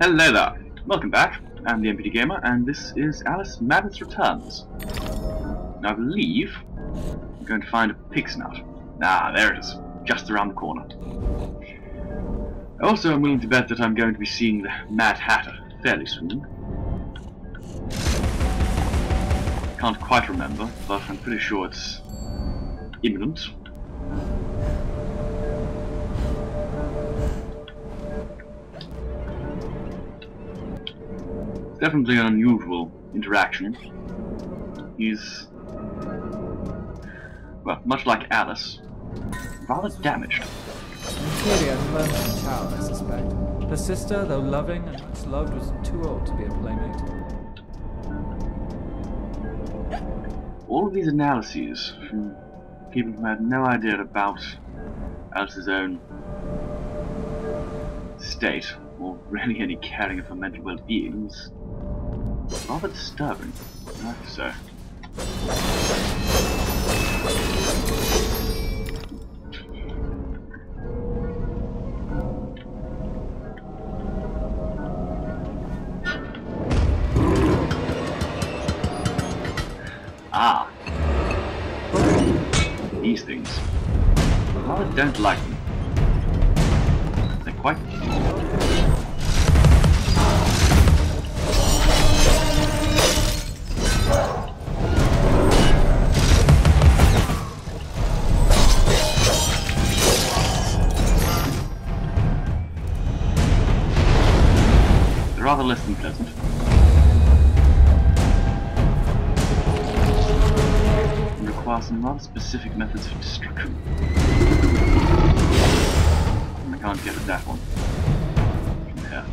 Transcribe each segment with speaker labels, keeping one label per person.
Speaker 1: Hello there, welcome back. I'm the MPD Gamer, and this is Alice Madness Returns. Now, I believe I'm going to find a pig snout. Ah, there it is, just around the corner. Also, I'm willing to bet that I'm going to be seeing the Mad Hatter fairly soon. Can't quite remember, but I'm pretty sure it's imminent. Definitely an unusual interaction. He's, well, much like Alice, rather damaged.
Speaker 2: Clearly unlearned from child, I suspect. Her sister, though loving and much loved, was too old to be a playmate.
Speaker 1: All of these analyses from people who had no idea about Alice's own state, or really any caring of her mental well-being, was rather disturbing, I have to say. Ah, these things. I rather don't like them. They're quite... they're rather less than pleasant. Require some rather specific methods of destruction. And I can't get at that one from here.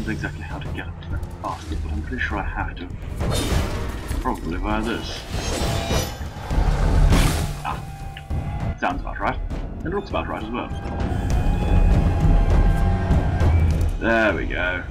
Speaker 1: Exactly how to get up to that basket, but I'm pretty sure I have to. Probably via this. Ah, sounds about right. And looks about right as well. There we go.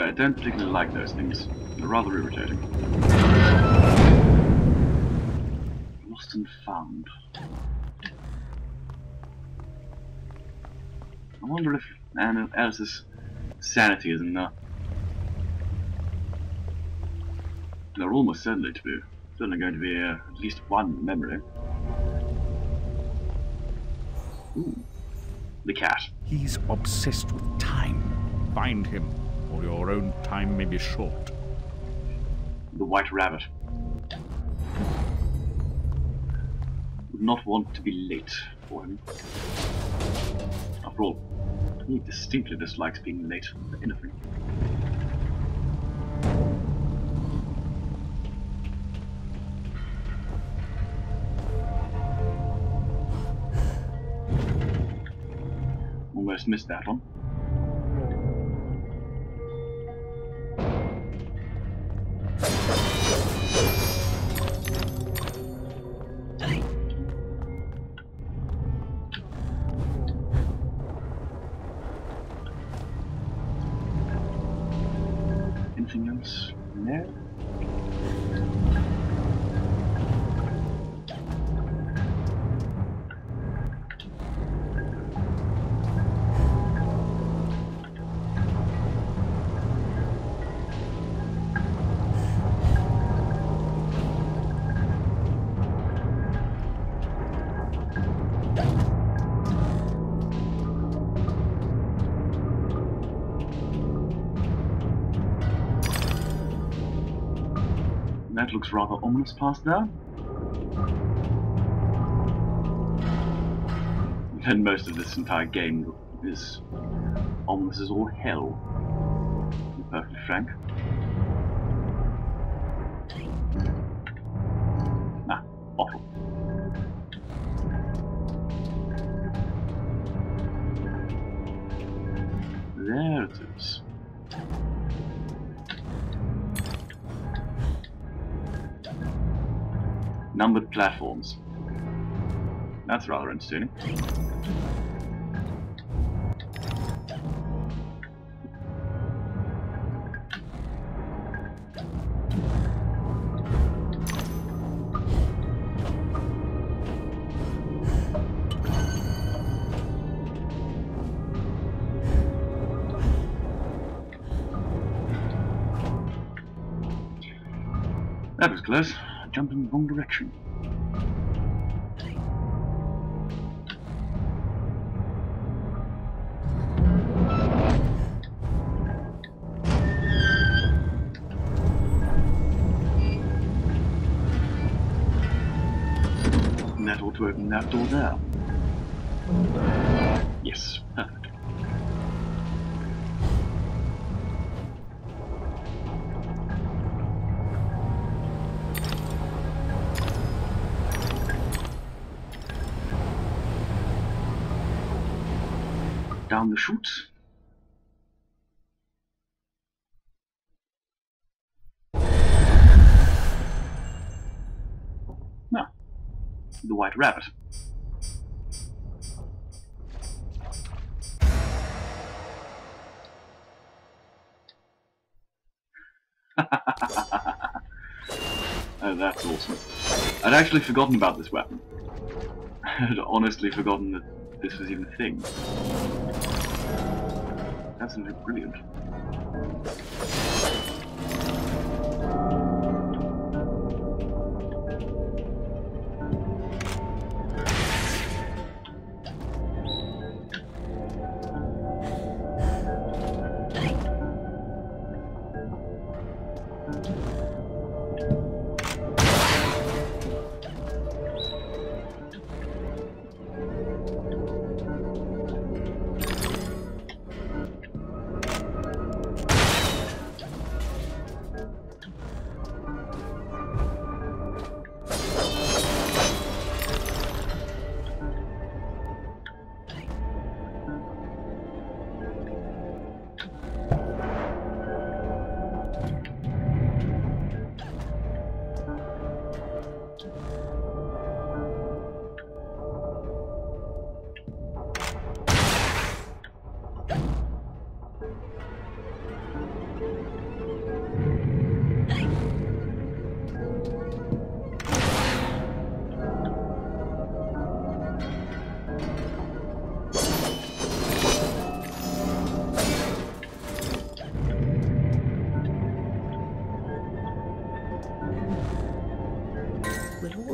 Speaker 1: I don't particularly like those things. They're rather irritating. Lost and found. I wonder if Alice's sanity is enough. They're almost certainly going to be at least one memory. Ooh, the cat.
Speaker 3: He's obsessed with time. Find him, or your own time may be short.
Speaker 1: The white rabbit. Would not want to be late for him. After all, he distinctly dislikes being late for anything. Almost missed that one. Anything else? there. That looks rather ominous past there. And most of this entire game is ominous as all hell, to be perfectly frank. Nah, bottle. There it is. Numbered platforms. That's rather entertaining. That was close. I jumped in the wrong direction. And that ought to open that door there. Yes, perfect. Down the chute. Ah, the white rabbit. Oh, that's awesome. I'd actually forgotten about this weapon. I'd honestly forgotten that this was even a thing. Absolutely brilliant.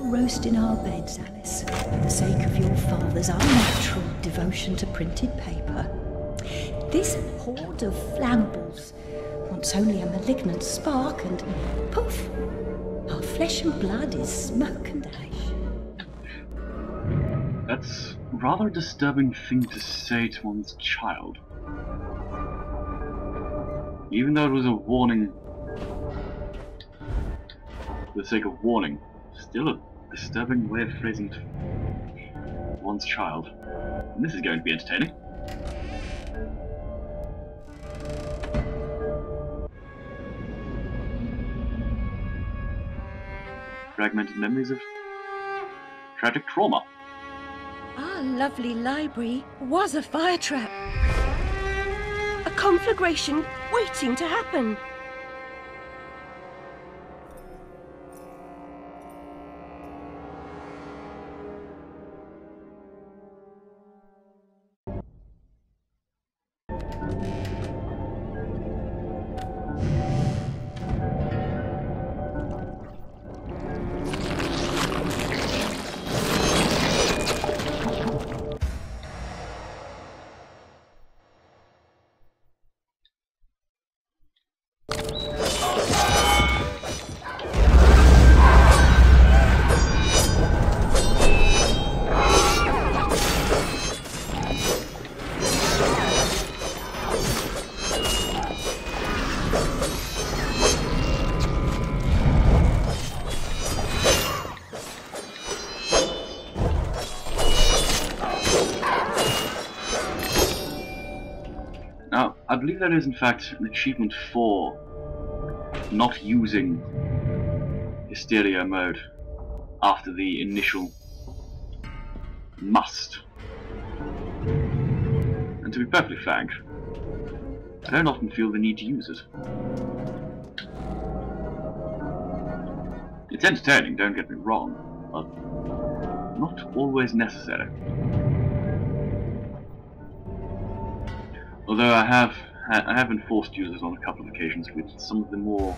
Speaker 4: Roast in our beds, Alice, for the sake of your father's unnatural devotion to printed paper. This horde of flammables wants only a malignant spark and poof, our flesh and blood is smoke and ash.
Speaker 1: That's a rather disturbing thing to say to one's child. Even though it was a warning for the sake of warning, still a disturbing way of phrasing it for one's child. And this is going to be entertaining. Fragmented memories of tragic trauma.
Speaker 5: Our lovely library was a fire trap. A conflagration waiting to happen.
Speaker 1: believe there is in fact an achievement for not using Hysteria mode after the initial must. And to be perfectly frank, I don't often feel the need to use it. It's entertaining, don't get me wrong, but not always necessary. Although I have been forced to use it on a couple of occasions with some of the more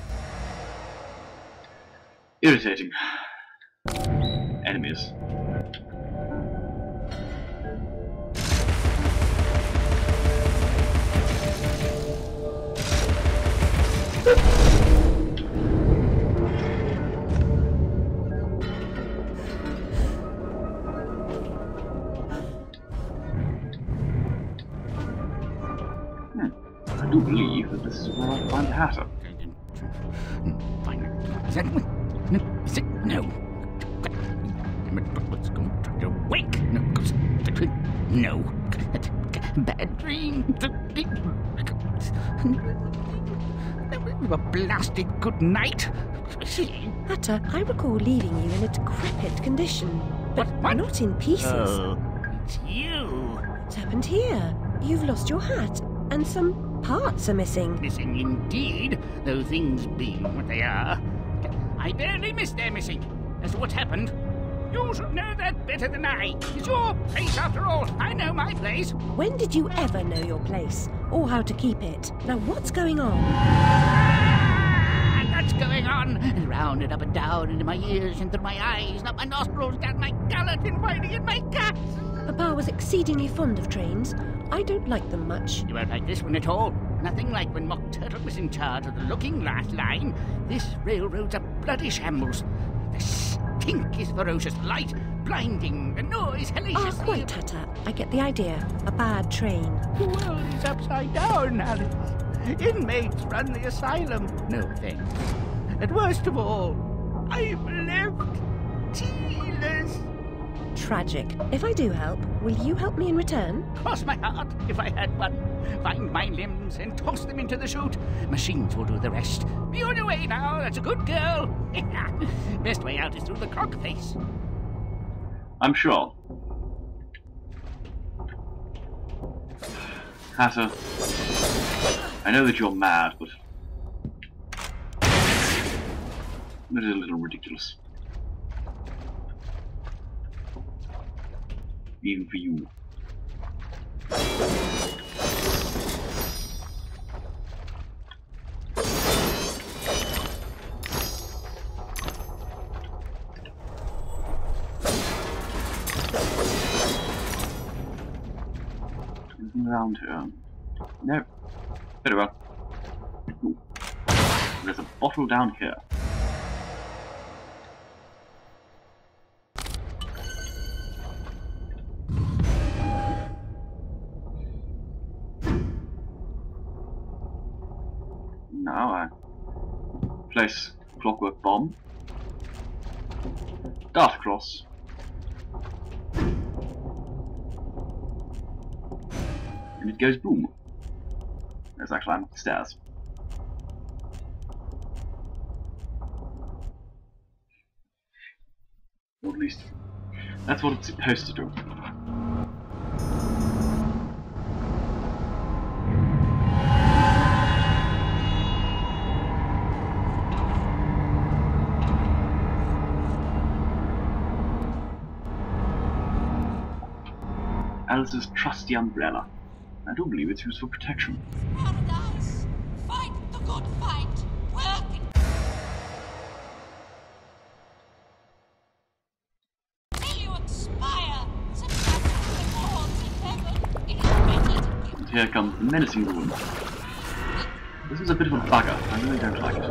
Speaker 1: irritating enemies. I do believe that this is where I'll find the Hatter.
Speaker 3: No. What's going to wake? No. Bad dream. A blasted good night.
Speaker 5: Hatter, I recall leaving you in a decrepit condition, but
Speaker 3: What?
Speaker 5: not in pieces.
Speaker 3: Oh, it's you.
Speaker 5: What's happened here? You've lost your hat, and some parts are missing.
Speaker 3: Missing indeed, though things being what they are. I barely missed their missing. As to what's happened, you should know that better than I. It's your place after all. I know my place.
Speaker 5: When did you ever know your place, or how to keep it? Now what's going on?
Speaker 3: What's going on? And round and up and down, into my ears, and through my eyes, and up my nostrils, down my gullet, and winding in my guts.
Speaker 5: Papa was exceedingly fond of trains. I don't like them much.
Speaker 3: You won't like this one at all. Nothing like when Mock Turtle was in charge of the looking glass line. This railroad's a bloody shambles. The stink is ferocious, light blinding, the noise hellacious.
Speaker 5: Quite, Hatter. I get the idea. A bad train.
Speaker 3: The world is upside down, Alice. Inmates run the asylum. No thanks. And worst of all, I'm left tealess.
Speaker 5: Tragic. If I do help, will you help me in return?
Speaker 3: Cross my heart, if I had one. Find my limbs and toss them into the chute. Machines will do the rest. Be on your way now, that's a good girl. Best way out is through the clock face.
Speaker 1: I'm sure. Hatter, I know that you're mad, but that is a little ridiculous. Even for you. Anything around here? No. Very well. Ooh. There's a bottle down here. Now I place clockwork bomb, dart across, and it goes boom as I climb up the stairs. Or at least that's what it's supposed to do. Alice's trusty umbrella. I do believe it's used for protection.
Speaker 6: Paradise! Fight the good fight! Work it! Till you expire! Subtract the rewards in heaven! It is better to give.
Speaker 1: And here comes the menacing ruin. This is a bit of a bugger. I really don't like it.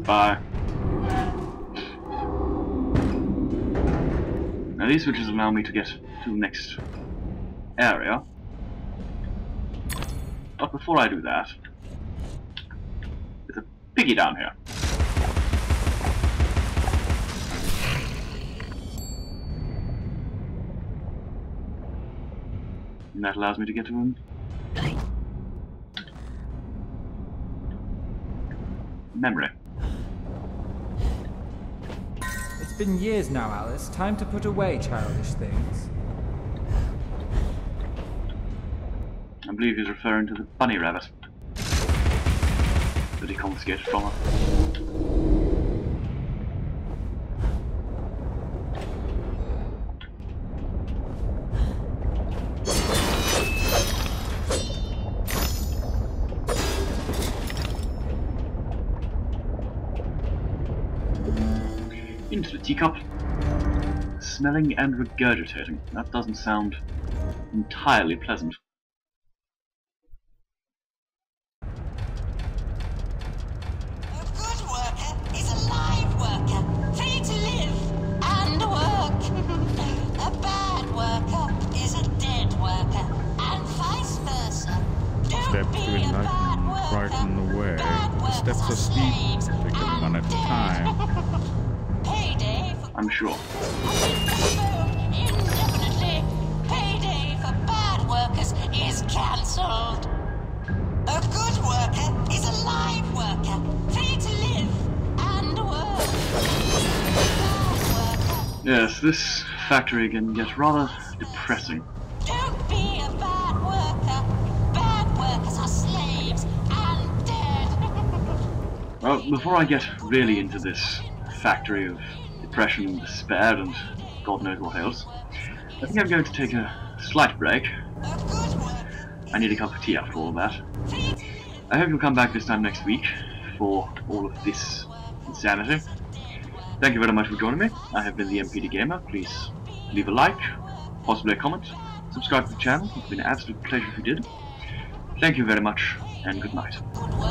Speaker 1: Goodbye. Now these switches allow me to get to the next area. But before I do that, there's a piggy down here. And that allows me to get to him. Memory.
Speaker 2: It's been years now, Alice. Time to put away childish things.
Speaker 1: I believe he's referring to the bunny rabbit that he confiscated from her. Into the teacup. Smelling and regurgitating. That doesn't sound entirely pleasant.
Speaker 6: A good worker is a live worker, free to live and work. A bad worker is a dead worker, and vice versa. Don't
Speaker 7: Step to
Speaker 6: be a bad
Speaker 7: enlighten,
Speaker 6: worker.
Speaker 7: brighten the way.
Speaker 6: Bad workers
Speaker 7: Steps
Speaker 6: are
Speaker 7: are steep,
Speaker 6: slaves
Speaker 7: take them one at a
Speaker 6: and
Speaker 7: time.
Speaker 6: Payday for
Speaker 1: I'm sure.
Speaker 6: postponed indefinitely. Payday for bad workers is cancelled. A good worker is a live worker, free to live and work. Bad worker,
Speaker 1: Yes, this factory can get rather depressing.
Speaker 6: don't be a bad worker. Bad workers are slaves and dead.
Speaker 1: Well, before I get really into this factory of depression and despair and God knows what else, I think I'm going to take a slight break.
Speaker 6: A good worker
Speaker 1: I need a cup of tea after all of that. I hope you'll come back this time next week for all of this insanity. Thank you very much for joining me. I have been the MPD Gamer. Please leave a like, possibly a comment, subscribe to the channel. It's been an absolute pleasure if you did. Thank you very much, and good night.
Speaker 6: good worker.